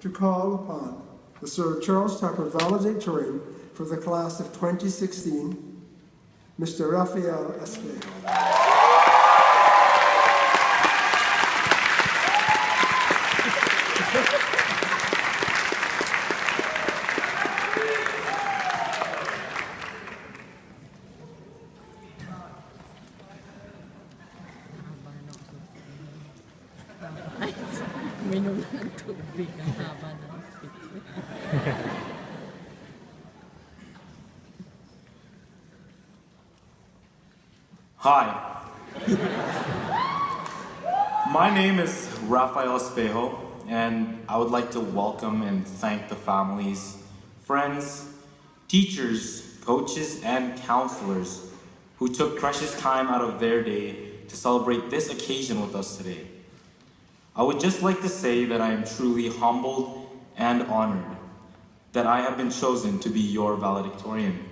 to call upon the Sir Charles Tupper Valedictory for the class of 2016, Mr. Raphael Espejo. Hi. My name is Raphael Espejo, and I would like to welcome and thank the families, friends, teachers, coaches, and counselors who took precious time out of their day to celebrate this occasion with us today. I would just like to say that I am truly humbled and honored that I have been chosen to be your valedictorian.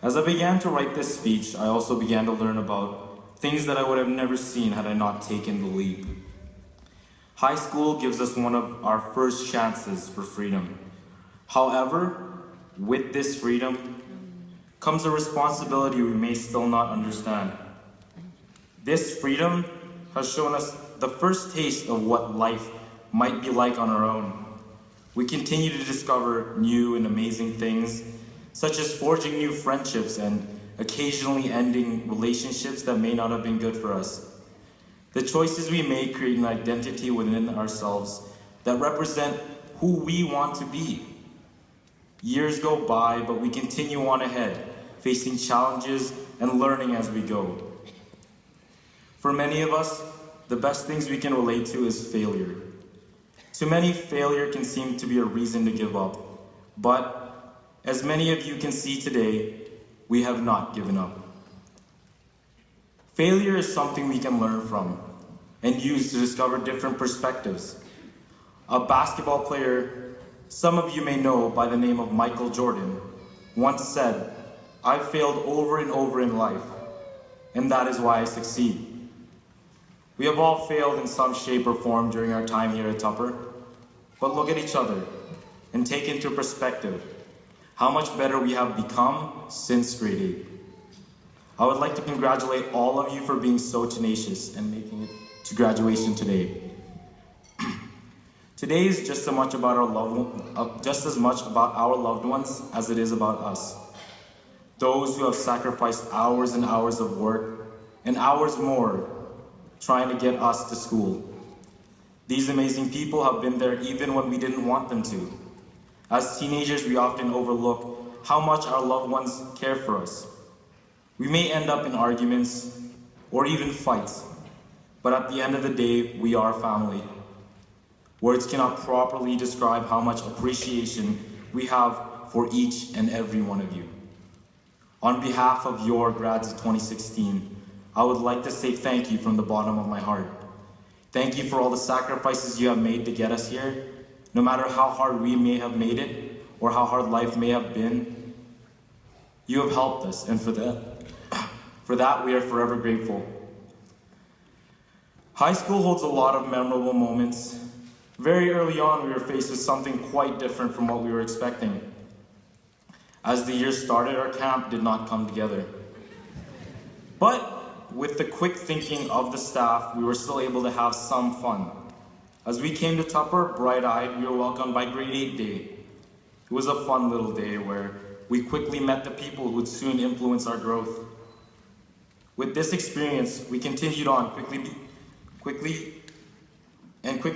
As I began to write this speech, I also began to learn about things that I would have never seen had I not taken the leap. High school gives us one of our first chances for freedom. However, with this freedom comes a responsibility we may still not understand. This freedom has shown us the first taste of what life might be like on our own. We continue to discover new and amazing things, such as forging new friendships and occasionally ending relationships that may not have been good for us. The choices we make create an identity within ourselves that represent who we want to be. Years go by, but we continue on ahead, facing challenges and learning as we go. For many of us, the best things we can relate to is failure. To many, failure can seem to be a reason to give up, but as many of you can see today, we have not given up. Failure is something we can learn from and use to discover different perspectives. A basketball player some of you may know by the name of Michael Jordan once said, "I've failed over and over in life, and that is why I succeed." We have all failed in some shape or form during our time here at Tupper, but look at each other and take into perspective how much better we have become since grade 8. I would like to congratulate all of you for being so tenacious and making it to graduation today. Today is just as much about our loved ones as it is about us. Those who have sacrificed hours and hours of work and hours more trying to get us to school. These amazing people have been there even when we didn't want them to. As teenagers, we often overlook how much our loved ones care for us. We may end up in arguments or even fights, but at the end of the day, we are family. Words cannot properly describe how much appreciation we have for each and every one of you. On behalf of your grads of 2016, I would like to say thank you from the bottom of my heart. Thank you for all the sacrifices you have made to get us here. No matter how hard we may have made it or how hard life may have been, you have helped us, and for that we are forever grateful. High school holds a lot of memorable moments. Very early on, we were faced with something quite different from what we were expecting. As the year started, our camp did not come together. But with the quick thinking of the staff, we were still able to have some fun. As we came to Tupper, bright-eyed, we were welcomed by grade 8 day. It was a fun little day where we quickly met the people who would soon influence our growth. With this experience, we continued on quickly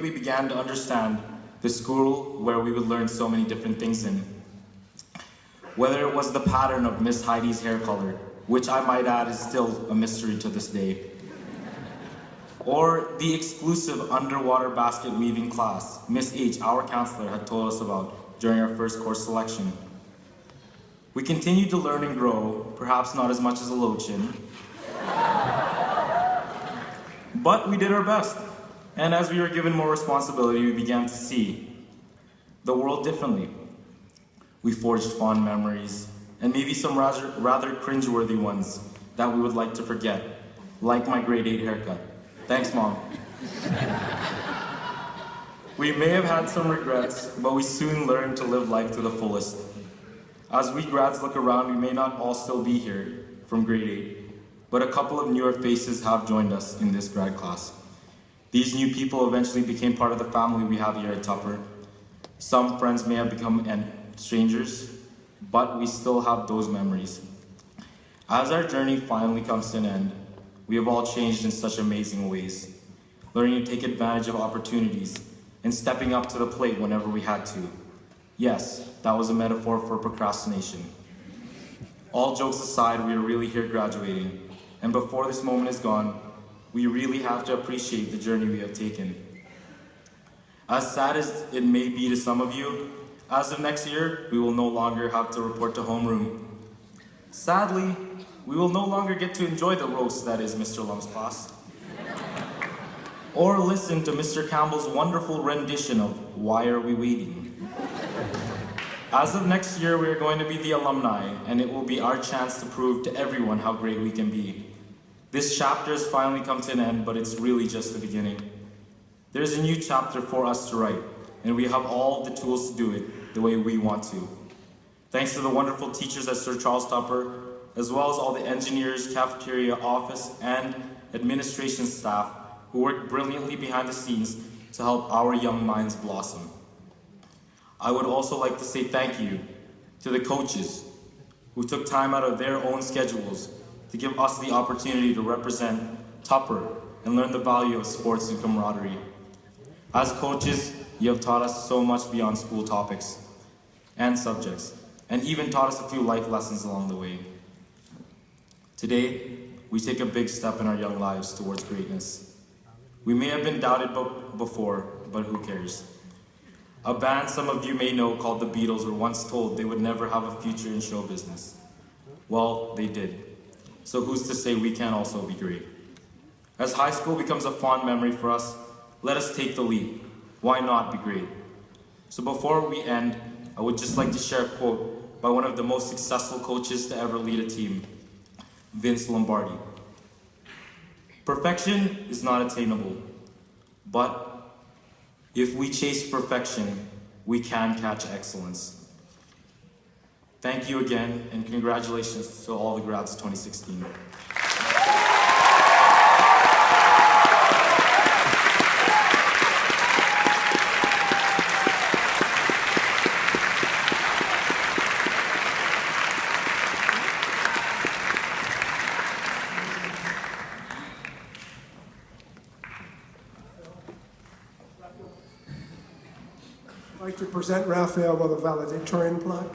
began to understand the school where we would learn so many different things in. Whether it was the pattern of Miss Heidi's hair color, which I might add is still a mystery to this day, or the exclusive underwater basket weaving class Miss H, our counselor, had told us about during our first course selection. We continued to learn and grow, perhaps not as much as a Lochin, but we did our best. And as we were given more responsibility, we began to see the world differently. We forged fond memories, and maybe some rather cringeworthy ones that we would like to forget, like my grade 8 haircut. Thanks, Mom. We may have had some regrets, but we soon learned to live life to the fullest. As we grads look around, we may not all still be here from grade 8, but a couple of newer faces have joined us in this grad class. These new people eventually became part of the family we have here at Tupper. Some friends may have become strangers, but we still have those memories. As our journey finally comes to an end, we have all changed in such amazing ways, learning to take advantage of opportunities and stepping up to the plate whenever we had to. Yes, that was a metaphor for procrastination. All jokes aside, we are really here graduating, and before this moment is gone, we really have to appreciate the journey we have taken. As sad as it may be to some of you, as of next year, we will no longer have to report to homeroom. Sadly, we will no longer get to enjoy the roast that is Mr. Lum's class, or listen to Mr. Campbell's wonderful rendition of Why Are We Waiting? As of next year, we are going to be the alumni, and it will be our chance to prove to everyone how great we can be. This chapter has finally come to an end, but it's really just the beginning. There's a new chapter for us to write, and we have all the tools to do it the way we want to. Thanks to the wonderful teachers at Sir Charles Tupper, as well as all the engineers, cafeteria, office, and administration staff who worked brilliantly behind the scenes to help our young minds blossom. I would also like to say thank you to the coaches who took time out of their own schedules to give us the opportunity to represent Tupper and learn the value of sports and camaraderie. As coaches, you have taught us so much beyond school topics and subjects, and even taught us a few life lessons along the way. Today, we take a big step in our young lives towards greatness. We may have been doubted before, but who cares? A band some of you may know called the Beatles were once told they would never have a future in show business. Well, they did. So who's to say we can't also be great? As high school becomes a fond memory for us, let us take the leap. Why not be great? So before we end, I would just like to share a quote by one of the most successful coaches to ever lead a team, Vince Lombardi. Perfection is not attainable, but if we chase perfection, we can catch excellence. Thank you again, and congratulations to all the grads of 2016. I'd like to present Raphael with a valedictorian plaque.